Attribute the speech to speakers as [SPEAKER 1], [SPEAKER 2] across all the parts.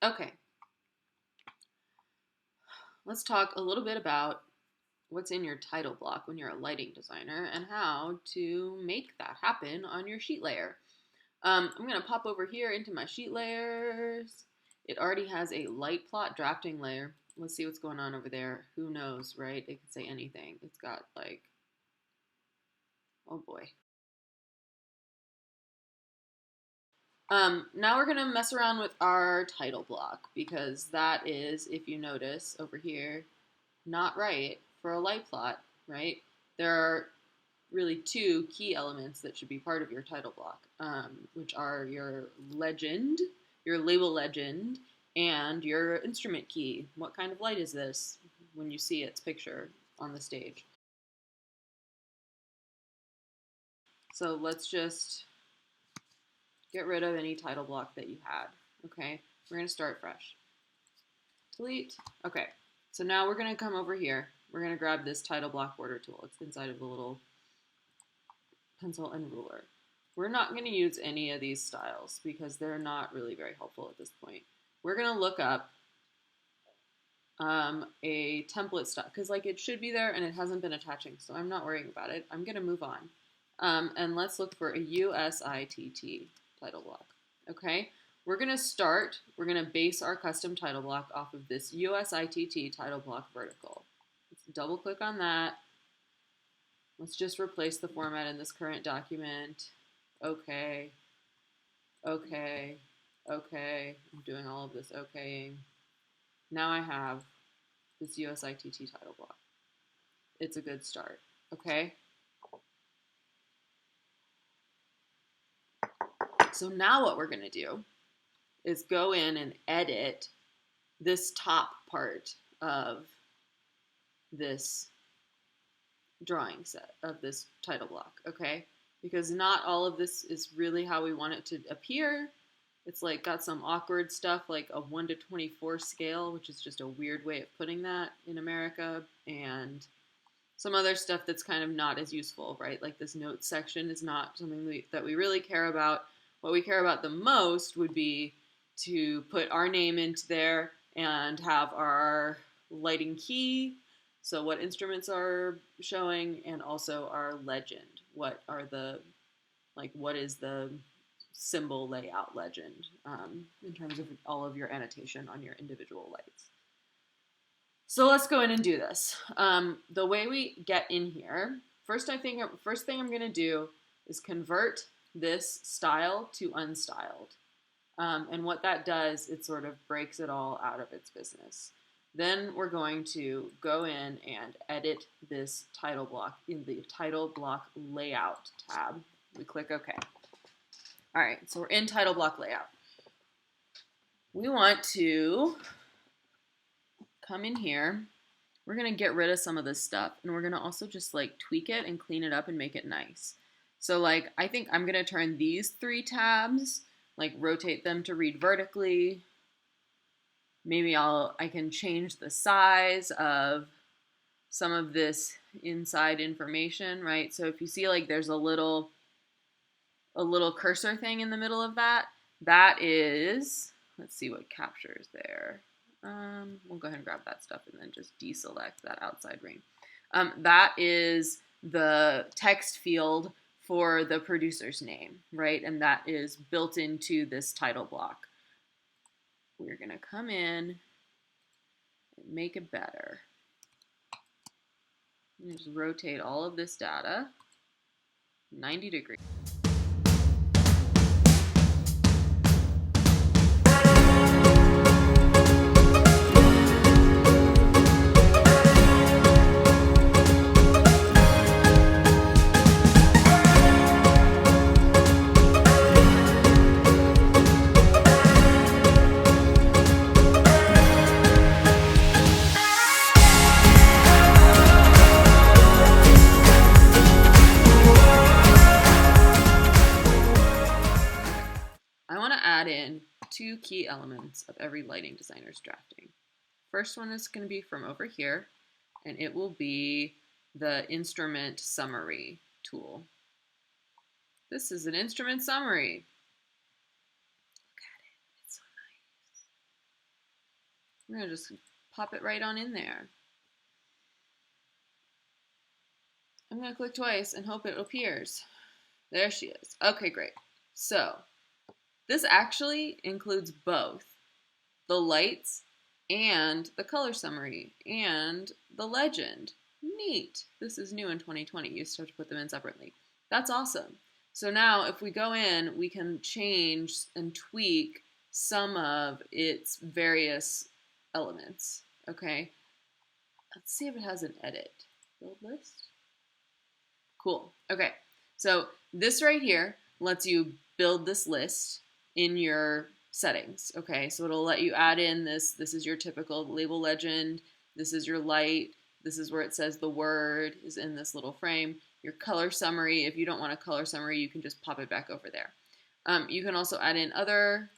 [SPEAKER 1] Okay, let's talk a little bit about what's in your title block when you're a lighting designer and how to make that happen on your sheet layer. I'm going to pop over here into my sheet layers. It already has a light plot drafting layer. Let's see what's going on over there. Who knows, right? It could say anything. It's got like, oh boy. Now we're going to mess around with our title block because that is, if you notice over here, not right for a light plot, right? There are really two key elements that should be part of your title block, which are your legend, your label legend, and your instrument key. What kind of light is this when you see its picture on the stage? So let's just get rid of any title block that you had, okay? We're gonna start fresh. Delete, okay. So now we're gonna come over here. We're gonna grab this title block border tool. It's inside of the little pencil and ruler. We're not going to use any of these styles because they're not really very helpful at this point. We're going to look up a template style because like it should be there and it hasn't been attaching, so I'm not worrying about it. I'm going to move on. And let's look for a USITT title block. Okay, we're going to base our custom title block off of this USITT title block vertical. Let's double click on that. Let's just replace the format in this current document. Okay, okay, okay. I'm doing all of this okaying. Now I have this USITT title block. It's a good start, okay? So now what we're gonna do is go in and edit this top part of this drawing set, of this title block, okay? Because not all of this is really how we want it to appear. It's like got some awkward stuff like a 1 to 24 scale, which is just a weird way of putting that in America, and some other stuff that's kind of not as useful, right? Like this notes section is not something that we really care about. What we care about the most would be to put our name into there and have our lighting key, so what instruments are showing, and also our legend. What is the symbol layout legend in terms of all of your annotation on your individual lights. So let's go in and do this. The way we get in here, first thing I'm going to do is convert this style to unstyled. And what that does, it sort of breaks it all out of its business. Then we're going to go in and edit this title block in the title block layout tab. We click OK. All right, so we're in title block layout. We want to come in here. We're going to get rid of some of this stuff, and we're going to also just like tweak it and clean it up and make it nice. So like I think I'm going to turn these 3 tabs, like rotate them to read vertically. Maybe I can change the size of some of this inside information, right? So if you see like there's a little cursor thing in the middle of that, that is, let's see what captures there. We'll go ahead and grab that stuff and then just deselect that outside ring. That is the text field for the producer's name, right? And that is built into this title block. We're going to come in and make it better. And just rotate all of this data 90 degrees. Add in 2 key elements of every lighting designer's drafting. First one is going to be from over here, and it will be the instrument summary tool. This is an instrument summary. Look at it, it's so nice. We're going to just pop it right on in there. I'm going to click twice and hope it appears. There she is. Okay, great. So this actually includes both the lights and the color summary and the legend. Neat. This is new in 2020. You used to have to put them in separately. That's awesome. So now if we go in, we can change and tweak some of its various elements. Okay. Let's see if it has an edit. Build list. Cool. Okay. So this right here lets you build this list in your settings. Okay. So it'll let you add in this. This is your typical label legend. This is your light. This is where it says the word is in this little frame. Your color summary. If you don't want a color summary, you can just pop it back over there. You can also add in other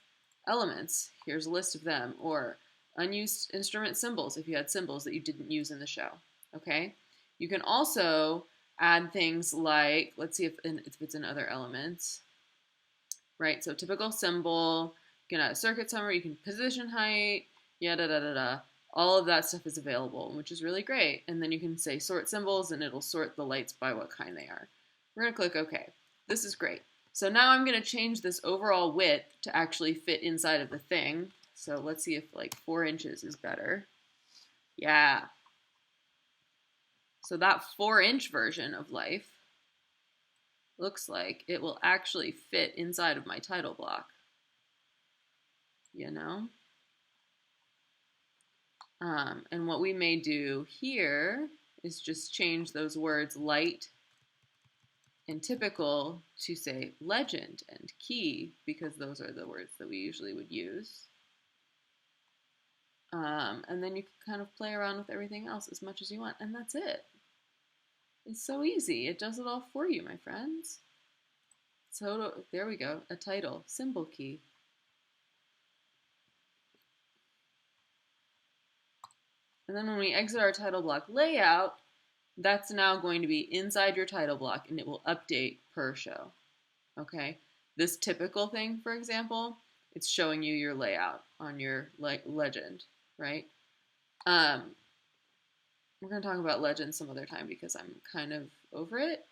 [SPEAKER 1] elements. Here's a list of them. Or unused instrument symbols if you had symbols that you didn't use in the show. Okay. You can also add things like, let's see if it's in other elements. Right. So typical symbol. You can add a circuit summary. You can position height. Yada da da da. All of that stuff is available, which is really great. And then you can say sort symbols, and it'll sort the lights by what kind they are. We're going to click OK. This is great. So now I'm going to change this overall width to actually fit inside of the thing. So let's see if like 4 inches is better. Yeah. So that 4-inch version of life looks like it will actually fit inside of my title block. You know? And what we may do here is just change those words light and typical to say legend and key, because those are the words that we usually would use. And then you can kind of play around with everything else as much as you want, and that's it. It's so easy. It does it all for you, my friends. So there we go, a title, symbol key. And then when we exit our title block layout, that's now going to be inside your title block, and it will update per show. Okay? This typical thing, for example, it's showing you your layout on your legend, right? We're going to talk about legends some other time because I'm kind of over it.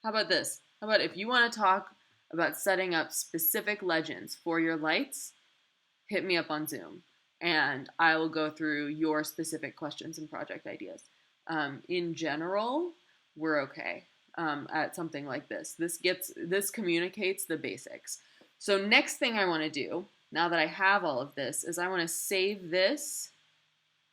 [SPEAKER 1] How about this? How about if you want to talk about setting up specific legends for your lights, hit me up on Zoom, and I will go through your specific questions and project ideas. In general, we're okay at something like this. This communicates the basics. So next thing I want to do, now that I have all of this, is I want to save this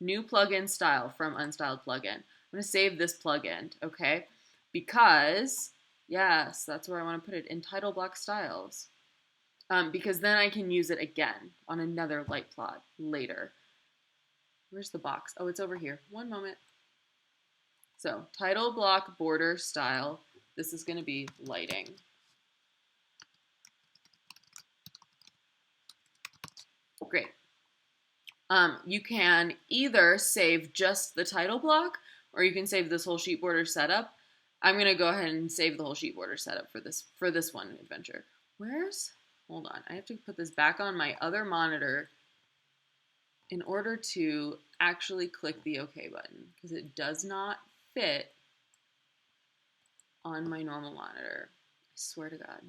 [SPEAKER 1] new plugin style from unstyled plugin. I'm going to save this plugin, okay? Because, yes, that's where I want to put it, in title block styles. Because then I can use it again on another light plot later. Where's the box? Oh, it's over here. One moment. So, title block border style. This is going to be lighting. Great. You can either save just the title block, or you can save this whole sheet border setup. I'm going to go ahead and save the whole sheet border setup for this one adventure. Hold on, I have to put this back on my other monitor in order to actually click the OK button, because it does not fit on my normal monitor. I swear to God.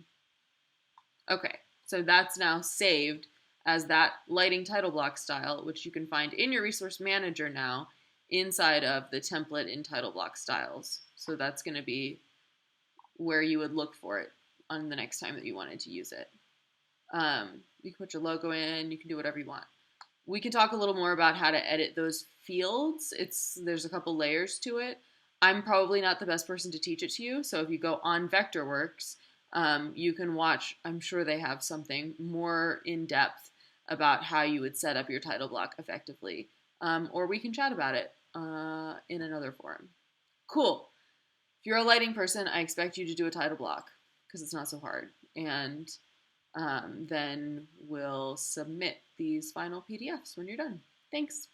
[SPEAKER 1] Okay, so that's now saved as that lighting title block style, which you can find in your resource manager now inside of the template in title block styles. So that's going to be where you would look for it on the next time that you wanted to use it. You can put your logo in, you can do whatever you want. We can talk a little more about how to edit those fields. There's a couple layers to it. I'm probably not the best person to teach it to you, so if you go on Vectorworks, you can watch, I'm sure they have something more in depth about how you would set up your title block effectively. Or we can chat about it in another forum. Cool. If you're a lighting person, I expect you to do a title block because it's not so hard. And then we'll submit these final PDFs when you're done. Thanks.